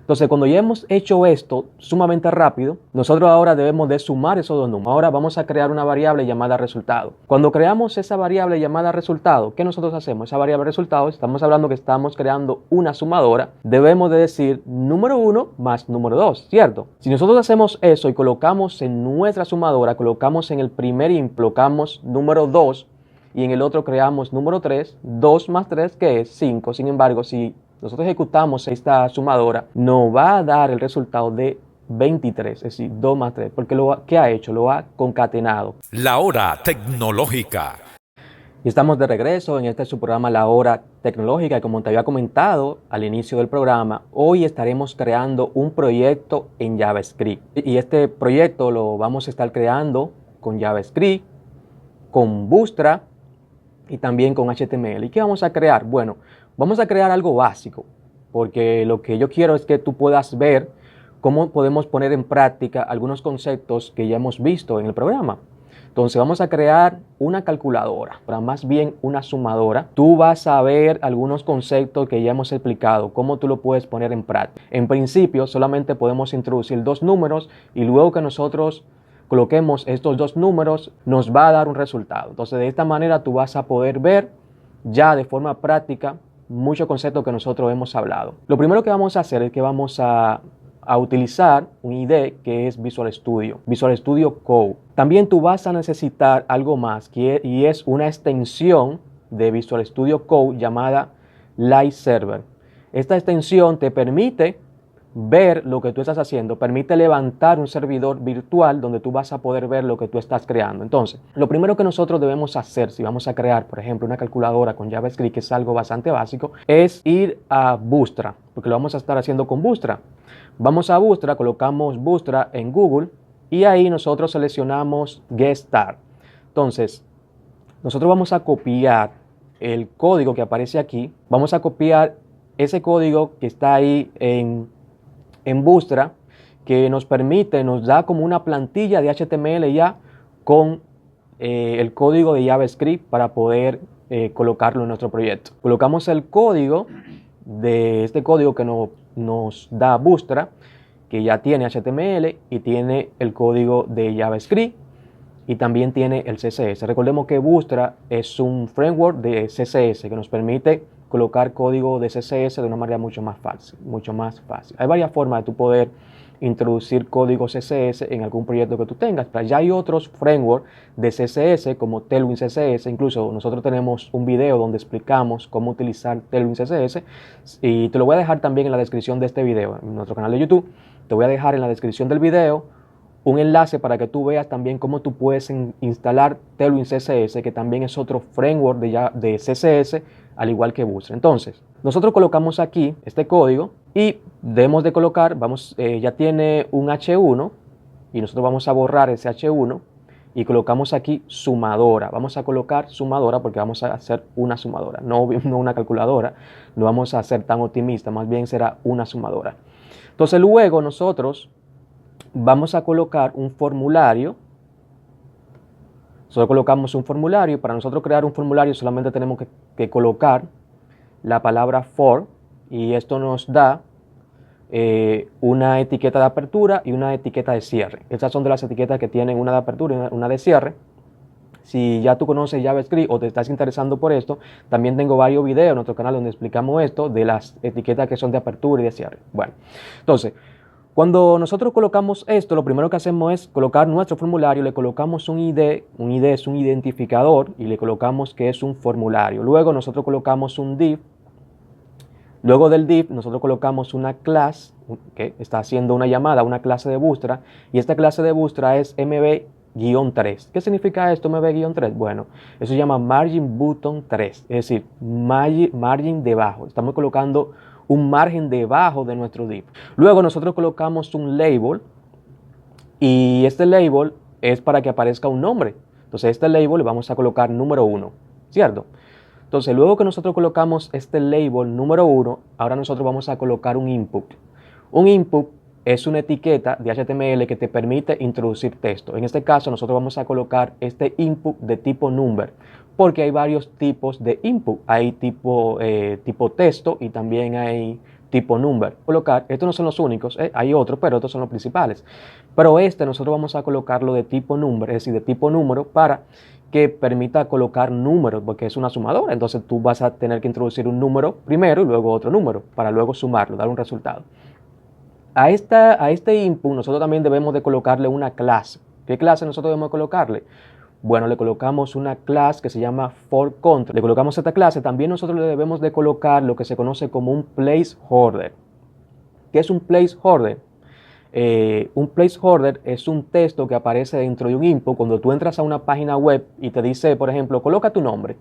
Entonces, cuando ya hemos hecho esto sumamente rápido, nosotros ahora debemos de sumar esos dos números. Ahora vamos a crear una variable llamada resultado. Cuando creamos esa variable llamada resultado, ¿qué nosotros hacemos? Esa variable resultado, estamos hablando que estamos creando una sumadora, debemos de decir número 1 más número 2, ¿cierto? Si nosotros hacemos eso y colocamos en nuestra sumadora, colocamos en el primer int, colocamos número 2, y en el otro creamos número 3, 2 más 3, que es 5. Sin embargo, si nosotros ejecutamos esta sumadora, nos va a dar el resultado de 23, es decir, 2 más 3, porque ¿qué ha hecho? Lo ha concatenado. La hora tecnológica. Y estamos de regreso en este su programa La Hora Tecnológica. Y como te había comentado al inicio del programa, hoy estaremos creando un proyecto en JavaScript. Y este proyecto lo vamos a estar creando con JavaScript, con Bootstrap y también con HTML. ¿Y qué vamos a crear? Bueno, vamos a crear algo básico, porque lo que yo quiero es que tú puedas ver cómo podemos poner en práctica algunos conceptos que ya hemos visto en el programa. Entonces vamos a crear una calculadora, pero más bien una sumadora. Tú vas a ver algunos conceptos que ya hemos explicado, cómo tú lo puedes poner en práctica. En principio solamente podemos introducir dos números y luego que nosotros coloquemos estos dos números nos va a dar un resultado. Entonces de esta manera tú vas a poder ver ya de forma práctica muchos conceptos que nosotros hemos hablado. Lo primero que vamos a hacer es que vamos a utilizar un IDE que es Visual Studio Code. También tú vas a necesitar algo más y es una extensión de Visual Studio Code llamada Live Server. Esta extensión te permite ver lo que tú estás haciendo, permite levantar un servidor virtual donde tú vas a poder ver lo que tú estás creando. Entonces, lo primero que nosotros debemos hacer si vamos a crear, por ejemplo, una calculadora con JavaScript, que es algo bastante básico, es ir a Bootstrap, porque lo vamos a estar haciendo con Bootstrap. Vamos a Bootstrap, colocamos Bootstrap en Google y ahí nosotros seleccionamos Get Start. Entonces, nosotros vamos a copiar el código que aparece aquí, vamos a copiar ese código que está ahí en Bootstrap, que nos permite, nos da como una plantilla de HTML ya con el código de JavaScript para poder colocarlo en nuestro proyecto. Colocamos el código de este código que nos da Bootstrap, que ya tiene HTML y tiene el código de JavaScript y también tiene el CSS. Recordemos que Bootstrap es un framework de CSS que nos permite colocar código de CSS de una manera mucho más fácil. Hay varias formas de tú poder introducir código CSS en algún proyecto que tú tengas. Pero ya hay otros frameworks de CSS como Tailwind CSS. Incluso nosotros tenemos un video donde explicamos cómo utilizar Tailwind CSS y te lo voy a dejar también en la descripción de este video, en nuestro canal de YouTube. Te voy a dejar en la descripción del video un enlace para que tú veas también cómo tú puedes instalar Tailwind CSS, que también es otro framework de CSS, al igual que Bootstrap. Entonces, nosotros colocamos aquí este código y debemos de colocar, ya tiene un H1 y nosotros vamos a borrar ese H1 y colocamos aquí sumadora. Vamos a colocar sumadora porque vamos a hacer una sumadora, no una calculadora, no vamos a ser tan optimistas, más bien será una sumadora. Entonces luego nosotros vamos a colocar un formulario. Solo colocamos un formulario. Para nosotros crear un formulario solamente tenemos que colocar la palabra for y esto nos da una etiqueta de apertura y una etiqueta de cierre. Estas son de las etiquetas que tienen una de apertura y una de cierre. Si ya tú conoces JavaScript o te estás interesando por esto, también tengo varios videos en nuestro canal donde explicamos esto de las etiquetas que son de apertura y de cierre. Bueno, entonces, cuando nosotros colocamos esto, lo primero que hacemos es colocar nuestro formulario, le colocamos un ID es un identificador y le colocamos que es un formulario. Luego nosotros colocamos un div, luego del div nosotros colocamos una clase que está haciendo una llamada a una clase de Bootstrap y esta clase de Bootstrap es MB-3. ¿Qué significa esto MB-3? Bueno, eso se llama Margin Button 3, es decir, margin debajo. Estamos colocando un margen debajo de nuestro div. Luego nosotros colocamos un label y este label es para que aparezca un nombre. Entonces este label le vamos a colocar número 1, ¿cierto? Entonces luego que nosotros colocamos este label número 1, ahora nosotros vamos a colocar un input. Un input es una etiqueta de HTML que te permite introducir texto. En este caso nosotros vamos a colocar este input de tipo number, porque hay varios tipos de input. Hay tipo texto y también hay tipo number. Estos no son los únicos, hay otros, pero estos son los principales. Pero nosotros vamos a colocarlo de tipo number, es decir, de tipo número, para que permita colocar números, porque es una sumadora. Entonces tú vas a tener que introducir un número primero y luego otro número, para luego sumarlo, dar un resultado. A este input nosotros también debemos de colocarle una clase. ¿Qué clase nosotros debemos colocarle? Bueno, le colocamos una clase que se llama forControl. Le colocamos esta clase. También nosotros le debemos de colocar lo que se conoce como un placeholder. ¿Qué es un placeholder? Un placeholder es un texto que aparece dentro de un input. Cuando tú entras a una página web y te dice, por ejemplo, coloca tu nombre,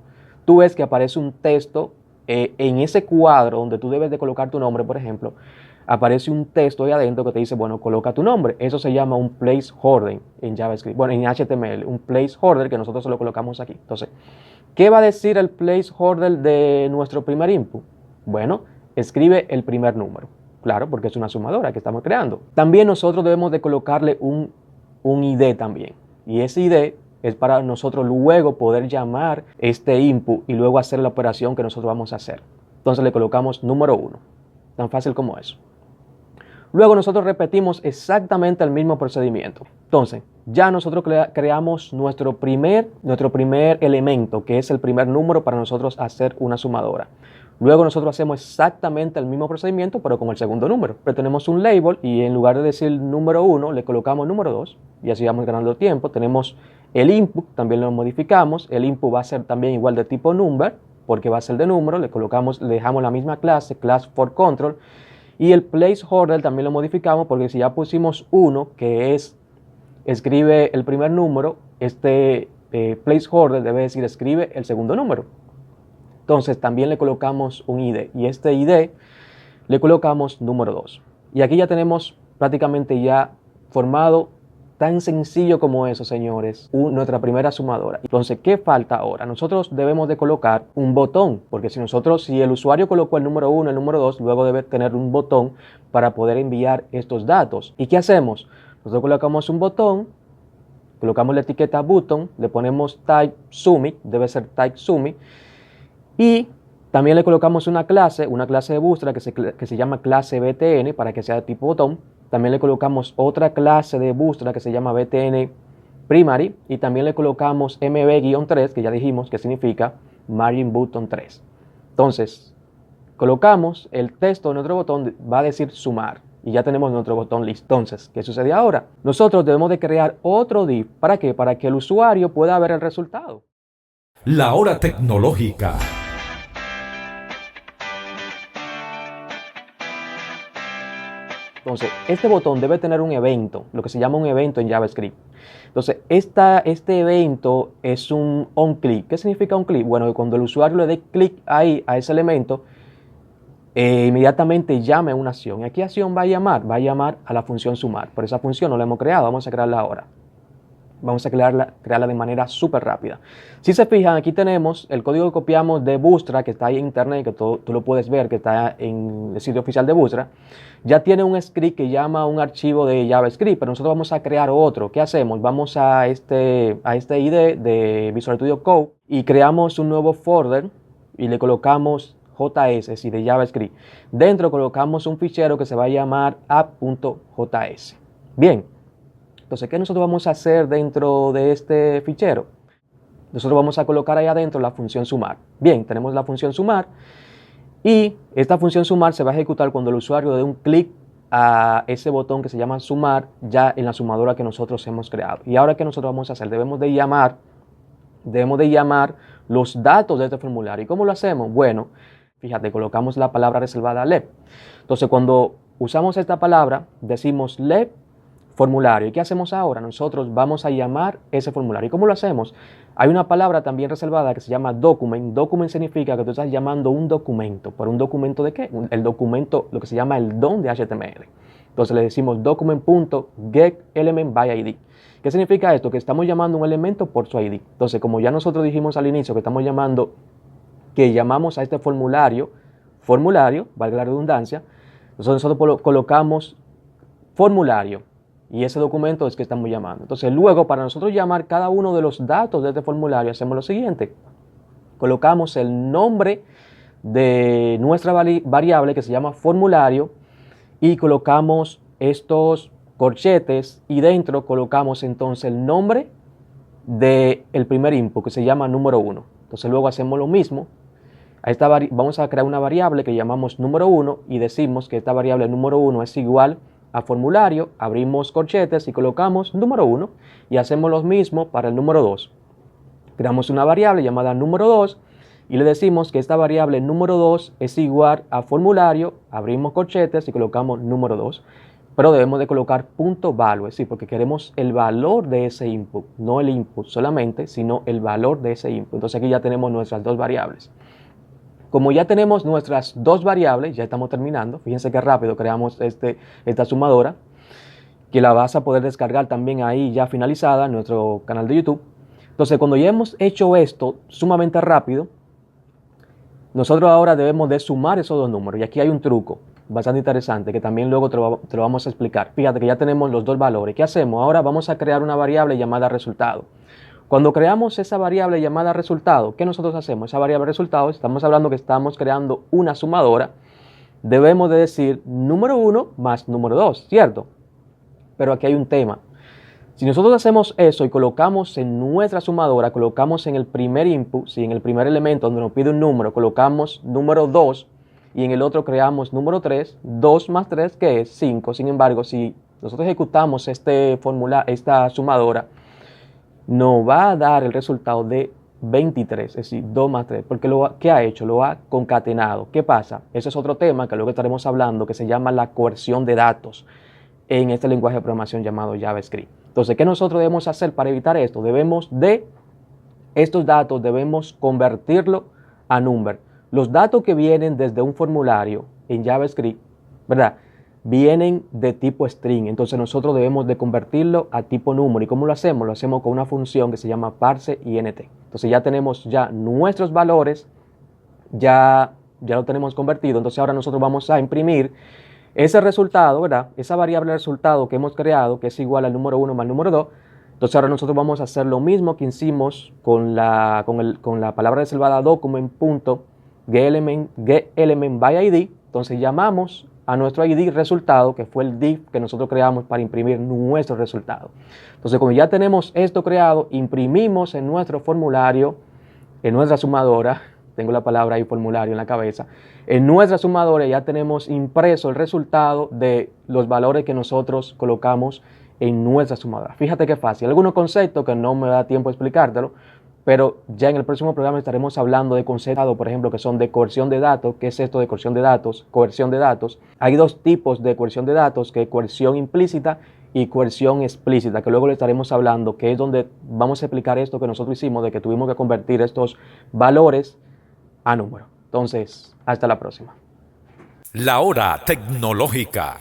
tú ves que aparece un texto en ese cuadro donde tú debes de colocar tu nombre, por ejemplo, aparece un texto ahí adentro que te dice, bueno, coloca tu nombre. Eso se llama un placeholder en JavaScript, bueno, en HTML, un placeholder que nosotros se lo colocamos aquí. Entonces, ¿qué va a decir el placeholder de nuestro primer input? Bueno, escribe el primer número. Claro, porque es una sumadora que estamos creando. También nosotros debemos de colocarle un ID también. Y ese ID es para nosotros luego poder llamar este input y luego hacer la operación que nosotros vamos a hacer. Entonces le colocamos número 1. Tan fácil como eso. Luego nosotros repetimos exactamente el mismo procedimiento. Entonces, ya nosotros creamos nuestro primer elemento, que es el primer número para nosotros hacer una sumadora. Luego nosotros hacemos exactamente el mismo procedimiento, pero con el segundo número. Pero tenemos un label y en lugar de decir número 1, le colocamos número 2 y así vamos ganando tiempo. Tenemos el input, también lo modificamos. El input va a ser también igual de tipo number, porque va a ser de número. Le dejamos la misma clase, class forControl. Y el placeholder también lo modificamos porque si ya pusimos 1, que es escribe el primer número, este placeholder debe decir escribe el segundo número. Entonces también le colocamos un ID y este ID le colocamos número 2. Y aquí ya tenemos prácticamente ya formado, tan sencillo como eso, señores, nuestra primera sumadora. Entonces, ¿qué falta ahora? Nosotros debemos de colocar un botón, porque si el usuario colocó el número 1, el número 2, luego debe tener un botón para poder enviar estos datos. ¿Y qué hacemos? Nosotros colocamos un botón, colocamos la etiqueta button, le ponemos type submit, debe ser type submit, y también le colocamos una clase de Bootstrap que se llama clase BTN para que sea de tipo botón. También le colocamos otra clase de Bootstrap que se llama BTN Primary y también le colocamos MB-3 que ya dijimos que significa Margin Button 3. Entonces, colocamos el texto de nuestro botón, va a decir sumar y ya tenemos nuestro botón listo. Entonces, ¿qué sucede ahora? Nosotros debemos de crear otro div. ¿Para qué? Para que el usuario pueda ver el resultado. La hora tecnológica. Entonces, este botón debe tener un evento, lo que se llama un evento en JavaScript. Entonces, este evento es un onClick. ¿Qué significa onClick? Bueno, que cuando el usuario le dé clic ahí a ese elemento, inmediatamente llame a una acción. ¿Y a qué acción va a llamar? Va a llamar a la función sumar. Por esa función no la hemos creado, vamos a crearla ahora. Vamos a crearla de manera súper rápida. Si se fijan, aquí tenemos el código que copiamos de Bootstrap, que está ahí en internet, que tú lo puedes ver, que está en el sitio oficial de Bootstrap. Ya tiene un script que llama a un archivo de JavaScript, pero nosotros vamos a crear otro. ¿Qué hacemos? Vamos a este ID de Visual Studio Code y creamos un nuevo folder y le colocamos JS, es decir, de JavaScript. Dentro colocamos un fichero que se va a llamar app.js. Bien. Entonces, ¿qué nosotros vamos a hacer dentro de este fichero? Nosotros vamos a colocar ahí adentro la función sumar. Bien, tenemos la función sumar y esta función sumar se va a ejecutar cuando el usuario dé un clic a ese botón que se llama sumar ya en la sumadora que nosotros hemos creado. Y ahora, ¿qué nosotros vamos a hacer? Debemos de llamar los datos de este formulario. ¿Y cómo lo hacemos? Bueno, fíjate, colocamos la palabra reservada let. Entonces, cuando usamos esta palabra, decimos let formulario. ¿Y qué hacemos ahora? Nosotros vamos a llamar ese formulario. ¿Y cómo lo hacemos? Hay una palabra también reservada que se llama document. Document significa que tú estás llamando un documento. ¿Por un documento de qué? El documento, lo que se llama el DOM de HTML. Entonces le decimos document.getElementById. ¿Qué significa esto? Que estamos llamando un elemento por su ID. Entonces, como ya nosotros dijimos al inicio que llamamos a este formulario, valga la redundancia, nosotros colocamos formulario. Y ese documento es que estamos llamando. Entonces, luego, para nosotros llamar cada uno de los datos de este formulario, hacemos lo siguiente. Colocamos el nombre de nuestra variable que se llama formulario y colocamos estos corchetes y dentro colocamos entonces el nombre del primer input que se llama número 1. Entonces luego hacemos lo mismo. Vamos a crear una variable que llamamos número 1 y decimos que esta variable número 1 es igual a formulario, abrimos corchetes y colocamos número 1 y hacemos lo mismo para el número 2. Creamos una variable llamada número 2 y le decimos que esta variable número 2 es igual a formulario, abrimos corchetes y colocamos número 2. Pero debemos de colocar .value, sí, porque queremos el valor de ese input, no el input solamente, sino el valor de ese input. Entonces aquí ya tenemos nuestras dos variables. Como ya tenemos nuestras dos variables, ya estamos terminando. Fíjense qué rápido creamos esta sumadora, que la vas a poder descargar también ahí ya finalizada en nuestro canal de YouTube. Entonces cuando ya hemos hecho esto sumamente rápido, nosotros ahora debemos de sumar esos dos números. Y aquí hay un truco bastante interesante que también luego te lo vamos a explicar. Fíjate que ya tenemos los dos valores. ¿Qué hacemos? Ahora vamos a crear una variable llamada resultado. Cuando creamos esa variable llamada resultado, ¿qué nosotros hacemos? Esa variable resultado, estamos hablando que estamos creando una sumadora. Debemos de decir número 1 más número 2, ¿cierto? Pero aquí hay un tema. Si nosotros hacemos eso y colocamos en nuestra sumadora, colocamos en el primer input, si en el primer elemento donde nos pide un número, colocamos número 2 y en el otro creamos número 3, 2 más 3 que es 5. Sin embargo, si nosotros ejecutamos esta sumadora, nos va a dar el resultado de 23, es decir, 2 más 3, porque ¿qué ha hecho? Lo ha concatenado. ¿Qué pasa? Ese es otro tema que luego estaremos hablando, que se llama la coerción de datos en este lenguaje de programación llamado JavaScript. Entonces, ¿qué nosotros debemos hacer para evitar esto? Estos datos debemos convertirlo a number. Los datos que vienen desde un formulario en JavaScript, ¿verdad?, vienen de tipo string. Entonces nosotros debemos de convertirlo a tipo número. ¿Y cómo lo hacemos? Lo hacemos con una función que se llama parseInt. Entonces ya tenemos ya nuestros valores, ya lo tenemos convertido. Entonces ahora nosotros vamos a imprimir ese resultado, ¿verdad?, esa variable resultado que hemos creado, que es igual al número 1 más el número 2. Entonces ahora nosotros vamos a hacer lo mismo que hicimos con la palabra reservada document.getElementById. Entonces llamamos a nuestro ID resultado, que fue el div que nosotros creamos para imprimir nuestro resultado. Entonces, como ya tenemos esto creado, imprimimos en nuestro formulario, en nuestra sumadora, tengo la palabra ahí formulario en la cabeza, en nuestra sumadora ya tenemos impreso el resultado de los valores que nosotros colocamos en nuestra sumadora. Fíjate qué fácil. Algunos conceptos que no me da tiempo a explicártelo, pero ya en el próximo programa estaremos hablando de conceptos, por ejemplo, que son de coerción de datos. ¿Qué es esto de coerción de datos? Coerción de datos. Hay dos tipos de coerción de datos, que es coerción implícita y coerción explícita, que luego le estaremos hablando, que es donde vamos a explicar esto que nosotros hicimos, de que tuvimos que convertir estos valores a números. Entonces, hasta la próxima. La hora tecnológica.